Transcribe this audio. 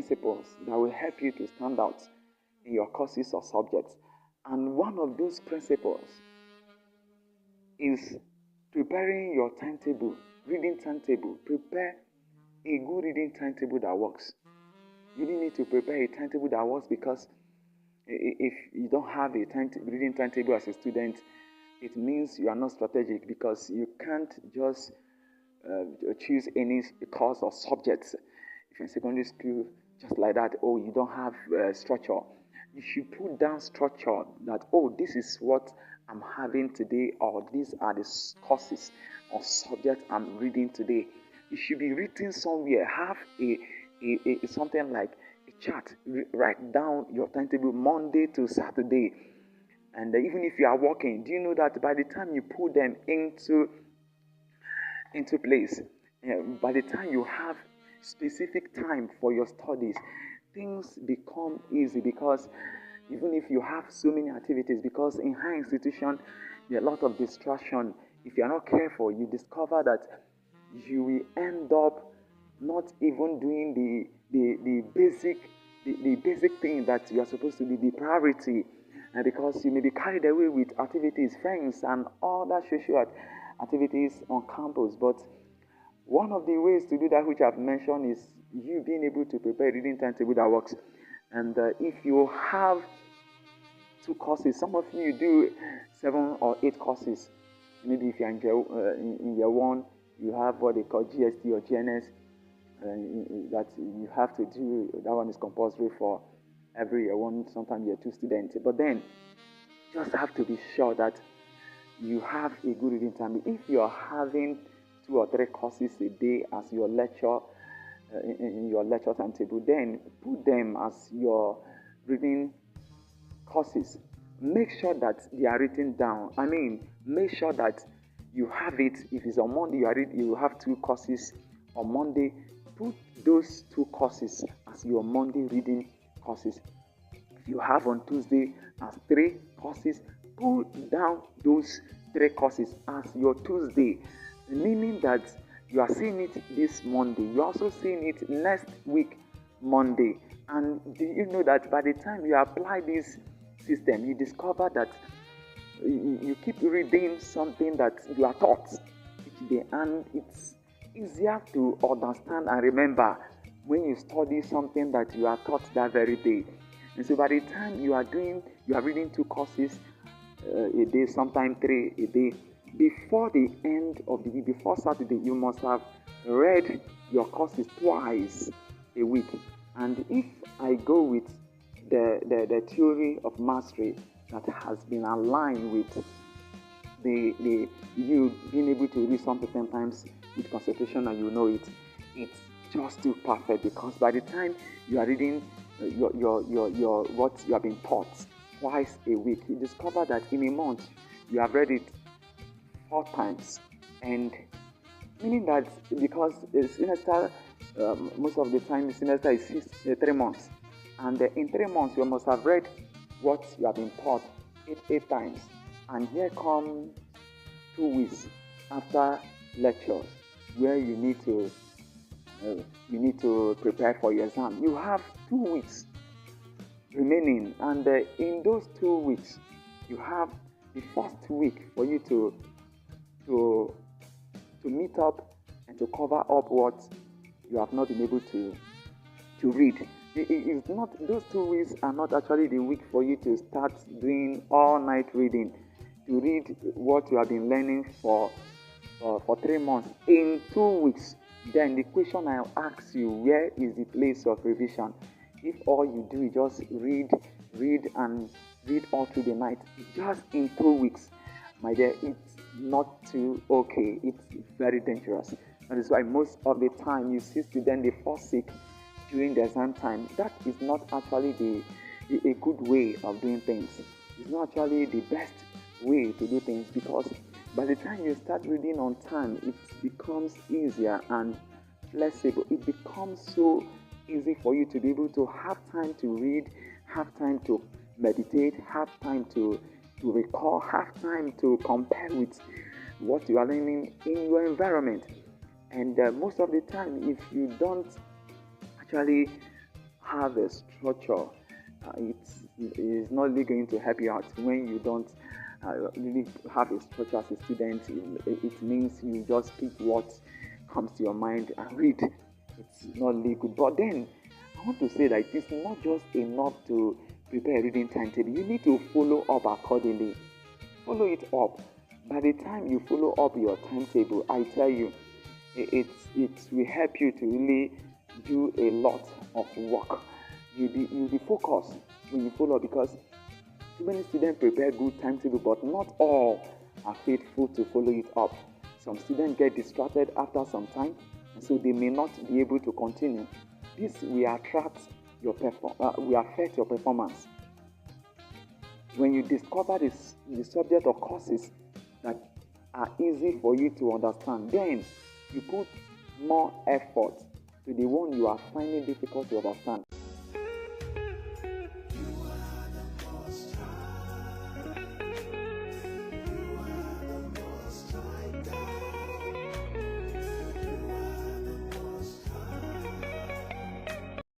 principles that will help you to stand out in your courses or subjects. And one of those principles is preparing your timetable, reading timetable. Prepare a good reading timetable that works. You really need to prepare a timetable that works, because if you don't have a reading timetable as a student, it means you are not strategic, because you can't just choose any course or subjects. If you're in secondary school, just like that, you don't have structure. You should put down structure that, this is what I'm having today, or these are the courses or subjects I'm reading today. It should be written somewhere. Have a something like a chart. Write down your timetable Monday to Saturday. And even if you are working, do you know that by the time you put them into place, by the time you have specific time for your studies, things become easy, because even if you have so many activities, because in higher institution there are a lot of distraction. If you are not careful, you discover that you will end up not even doing the basic thing that you are supposed to be the priority, because you may be carried away with activities, friends, and other social activities on campus. But one of the ways to do that, which I've mentioned, is you being able to prepare a reading timetable that works. And if you have 2 courses, some of you do 7 or 8 courses. Maybe if you're in year 1, you have what they call GST or GNS, that you have to do. That one is compulsory for every year 1, sometimes year 2 student. But then, just have to be sure that you have a good reading time. If you are having 2 or 3 courses a day as your lecture, in your lecture timetable, then put them as your reading courses. Make sure that they are written down. Make sure that you have it. If it's on Monday, you have 2 courses on Monday. Put those 2 courses as your Monday reading courses. If you have on Tuesday as 3 courses, put down those 3 courses as your Tuesday, meaning that you are seeing it this Monday. You are also seeing it next week, Monday. And do you know that by the time you apply this system, you discover that you keep reading something that you are taught each day, and it's easier to understand and remember when you study something that you are taught that very day. And so by the time you are reading 2 courses a day, sometimes 3 a day, before the end of the week, before Saturday, you must have read your courses twice a week. And if I go with the theory of mastery that has been aligned with you being able to read something 10 times with concentration, and you know it, it's just too perfect, because by the time you are reading your what you have been taught twice a week, you discover that in a month you have read it 4 times. And meaning that, because the semester, most of the time the semester is 3 months, and in 3 months you must have read what you have been taught 8 times. And here come 2 weeks after lectures, where you need to prepare for your exam. You have 2 weeks remaining, and in those 2 weeks you have the first week for you to meet up and to cover up what you have not been able to read. It's not, those 2 weeks are not actually the week for you to start doing all-night reading, to read what you have been learning for 3 months. In 2 weeks, then the question I'll ask you, where is the place of revision? If all you do is just read all through the night, just in 2 weeks, my dear, it's not too okay. It's very dangerous. That is why most of the time you see students, they fall sick during the exam time. That is not actually a good way of doing things. It's not actually the best way to do things, because by the time you start reading on time, it becomes easier and flexible. It becomes so easy for you to be able to have time to read, have time to meditate, have time to recall, have time to compare with what you are learning in your environment. And most of the time, if you don't actually have a structure, it is not really going to help you out. When you don't really have a structure as a student, it means you just pick what comes to your mind and read. It's not really good. But then I want to say that it's not just enough to prepare a reading timetable. You need to follow up accordingly. Follow it up. By the time you follow up your timetable, I tell you, it will help you to really do a lot of work. You'll be focused when you follow, because too many students prepare good timetable, but not all are faithful to follow it up. Some students get distracted after some time, and so they may not be able to continue. This will affect your performance. When you discover the subject or courses that are easy for you to understand, then you put more effort to the one you are finding difficult to understand.